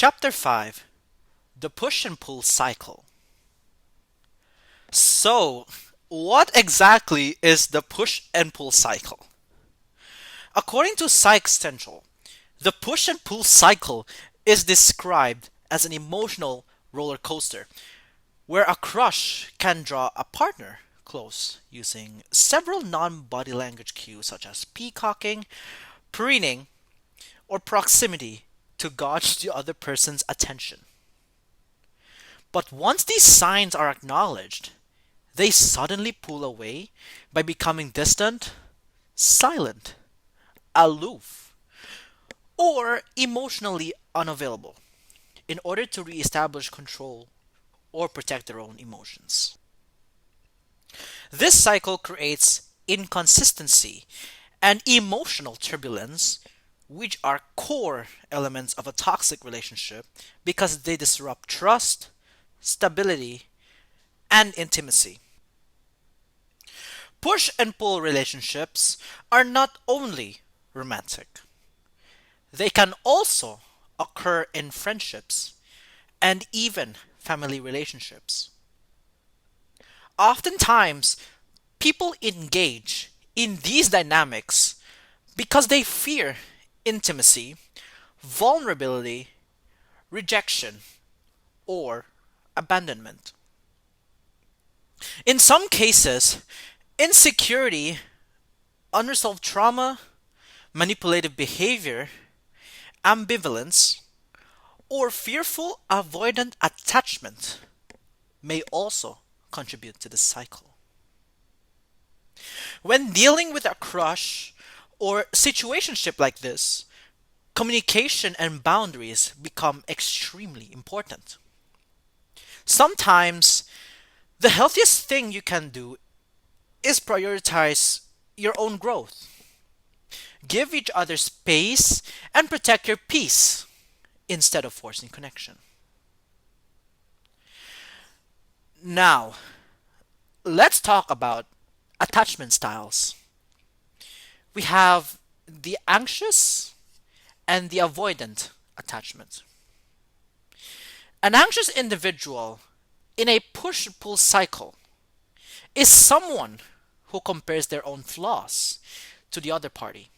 Chapter 5: The Push and Pull Cycle. So, what exactly is the push and pull cycle? According to Psych Central, the push and pull cycle is described as an emotional roller coaster where a crush can draw a partner close using several non-body language cues such as peacocking, preening, or proximity to gauge the other person's attention. But once these signs are acknowledged, they suddenly pull away by becoming distant, silent, aloof, or emotionally unavailable in order to reestablish control or protect their own emotions. This cycle creates inconsistency and emotional turbulence, which are core elements of a toxic relationship because they disrupt trust, stability, and intimacy. Push and pull relationships are not only romantic, they can also occur in friendships and even family relationships. Oftentimes, people engage in these dynamics because they fear intimacy, vulnerability, rejection, or abandonment. In some cases, insecurity, unresolved trauma, manipulative behavior, ambivalence, or fearful avoidant attachment may also contribute to this cycle. When dealing with a crush or situationship like this, communication and boundaries become extremely important. Sometimes, the healthiest thing you can do is prioritize your own growth. Give each other space and protect your peace instead of forcing connection. Now, let's talk about attachment styles. We have the anxious and the avoidant attachment. An anxious individual in a push pull cycle is someone who compares their own flaws to the other party.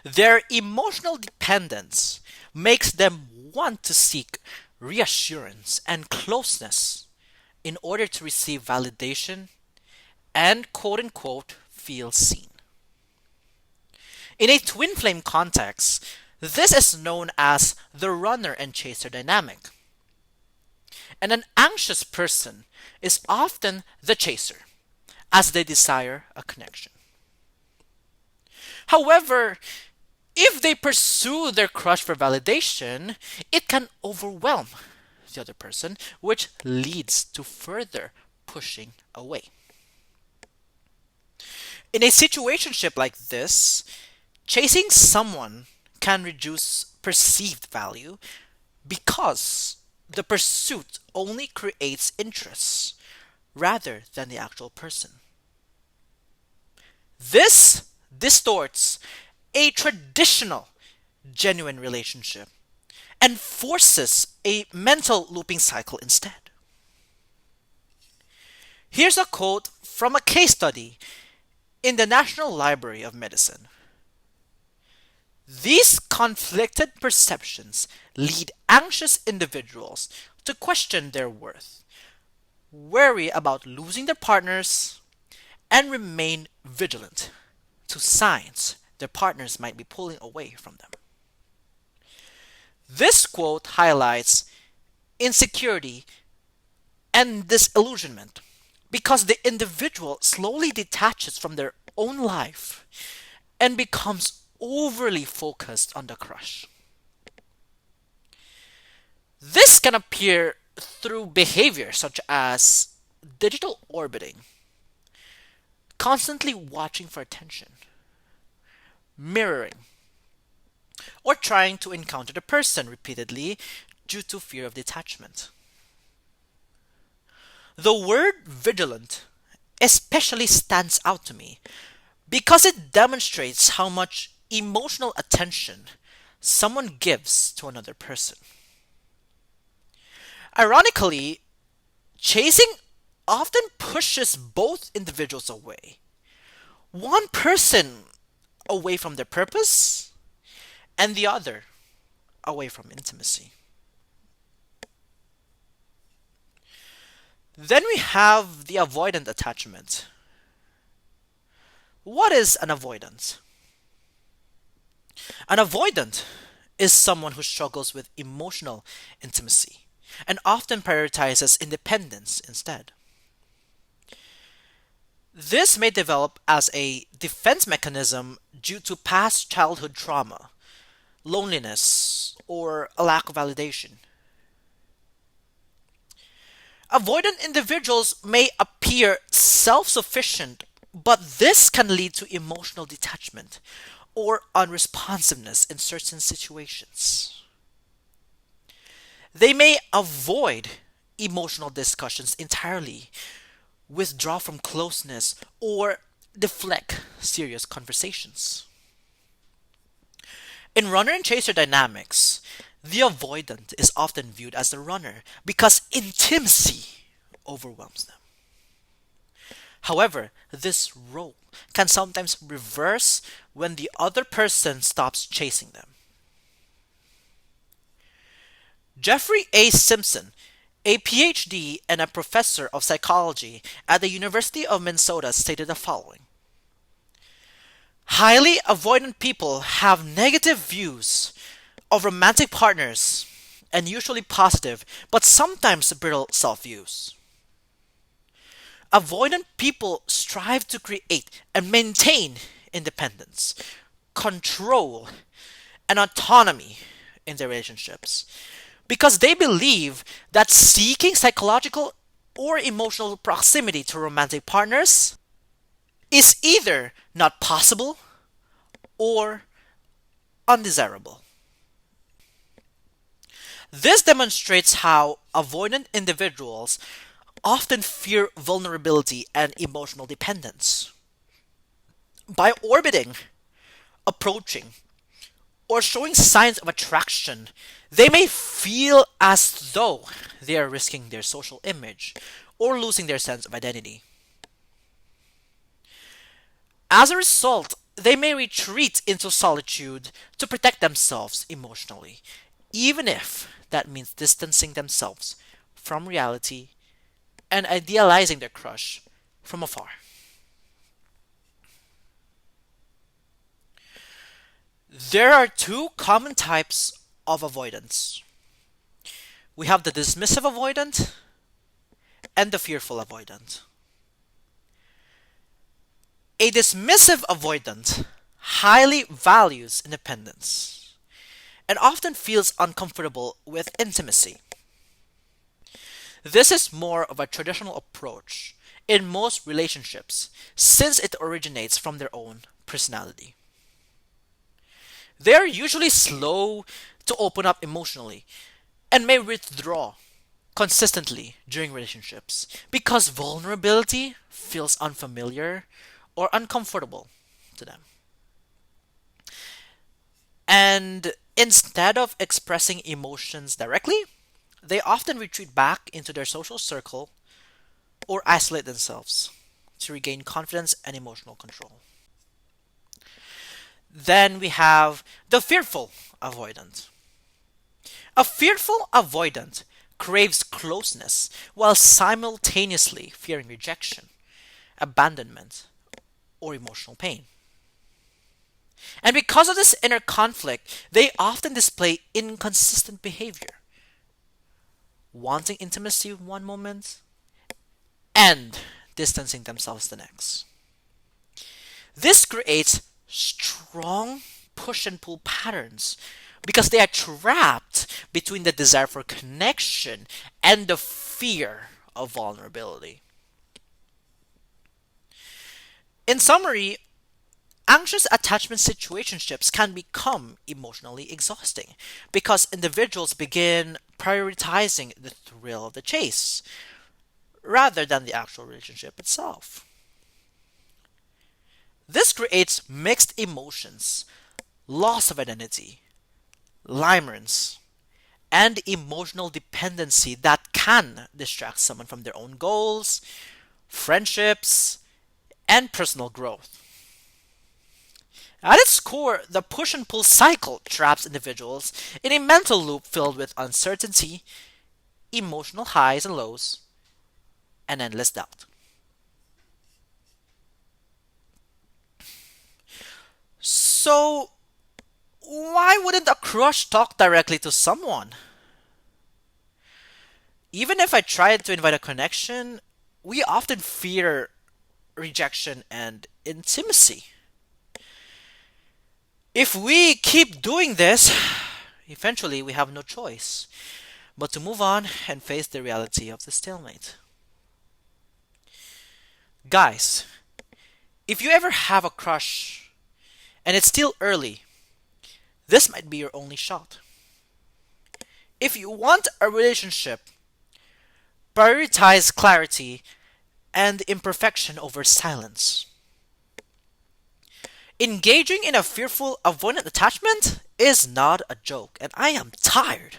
Their emotional dependence makes them want to seek reassurance and closeness in order to receive validation and quote unquote feel seen. In a twin flame context, this is known as the runner and chaser dynamic. And an anxious person is often the chaser, as they desire a connection. However, if they pursue their crush for validation, it can overwhelm the other person, which leads to further pushing away. In a situationship like this, chasing someone can reduce perceived value because the pursuit only creates interest rather than the actual person. This distorts a traditional, genuine relationship and forces a mental looping cycle instead. Here's a quote from a case study in the National Library of Medicine. These conflicted perceptions lead anxious individuals to question their worth, worry about losing their partners, and remain vigilant to signs their partners might be pulling away from them. This quote highlights insecurity and disillusionment because the individual slowly detaches from their own life and becomes overly focused on the crush. This can appear through behavior such as digital orbiting, constantly watching for attention, mirroring, or trying to encounter the person repeatedly due to fear of detachment. The word vigilant especially stands out to me because it demonstrates how much emotional attention someone gives to another person. Ironically, chasing often pushes both individuals away. One person away from their purpose, and the other away from intimacy. Then we have the avoidant attachment. What is an avoidant? An avoidant is someone who struggles with emotional intimacy and often prioritizes independence instead. This may develop as a defense mechanism due to past childhood trauma, loneliness, or a lack of validation. Avoidant individuals may appear self sufficient, but this can lead to emotional detachment or unresponsiveness in certain situations. They may avoid emotional discussions entirely, withdraw from closeness, or deflect serious conversations. In runner and chaser dynamics, the avoidant is often viewed as the runner because intimacy overwhelms them. However, this role can sometimes reverse when the other person stops chasing them. Jeffrey A. Simpson, a PhD and a professor of psychology at the University of Minnesota, stated the following: highly avoidant people have negative views of romantic partners and usually positive, but sometimes brittle self views. Avoidant people strive to create and maintain independence, control, and autonomy in their relationships because they believe that seeking psychological or emotional proximity to romantic partners is either not possible or undesirable. This demonstrates how avoidant individuals often fear vulnerability and emotional dependence. By orbiting, approaching, or showing signs of attraction, they may feel as though they are risking their social image or losing their sense of identity. As a result, they may retreat into solitude to protect themselves emotionally, even if that means distancing themselves from reality and idealizing their crush from afar. There are two common types of avoidance. We have the dismissive avoidant and the fearful avoidant. A dismissive avoidant highly values independence and often feels uncomfortable with intimacy. This is more of a traditional approach in most relationships since it originates from their own personality. They are usually slow to open up emotionally and may withdraw consistently during relationships because vulnerability feels unfamiliar or uncomfortable to them. And instead of expressing emotions directly, they often retreat back into their social circle or isolate themselves to regain confidence and emotional control. Then we have the fearful avoidant. A fearful avoidant craves closeness while simultaneously fearing rejection, abandonment, or emotional pain. And because of this inner conflict, they often display inconsistent behavior, wanting intimacy one moment and distancing themselves the next. This creates strong push and pull patterns because they are trapped between the desire for connection and the fear of vulnerability. In summary, anxious attachment situationships can become emotionally exhausting because individuals begin prioritizing the thrill of the chase rather than the actual relationship itself. This creates mixed emotions, loss of identity, limerence, and emotional dependency that can distract someone from their own goals, friendships, and personal growth. At its core, the push and pull cycle traps individuals in a mental loop filled with uncertainty, emotional highs and lows, and endless doubt. So, why wouldn't a crush talk directly to someone? Even if I tried to invite a connection, we often fear rejection and intimacy. If we keep doing this, eventually we have no choice but to move on and face the reality of the stalemate. Guys, if you ever have a crush and it's still early, this might be your only shot. If you want a relationship, prioritize clarity and imperfection over silence. Engaging in a fearful, avoidant attachment is not a joke, and I am tired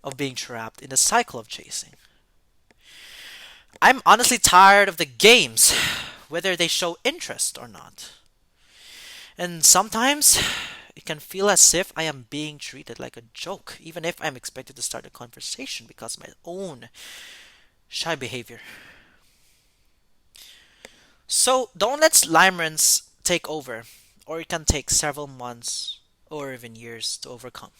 of being trapped in the cycle of chasing. I'm honestly tired of the games, whether they show interest or not. And sometimes it can feel as if I am being treated like a joke, even if I'm expected to start a conversation because of my own shy behavior. So don't let limerence take over, or it can take several months or even years to overcome.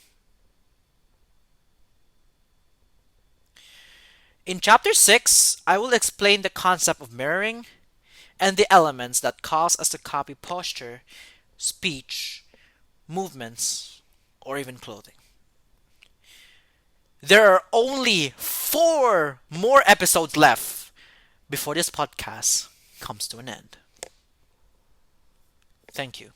In chapter 6, I will explain the concept of mirroring and the elements that cause us to copy posture, speech, movements, or even clothing. There are only 4 more episodes left before this podcast comes to an end. Thank you.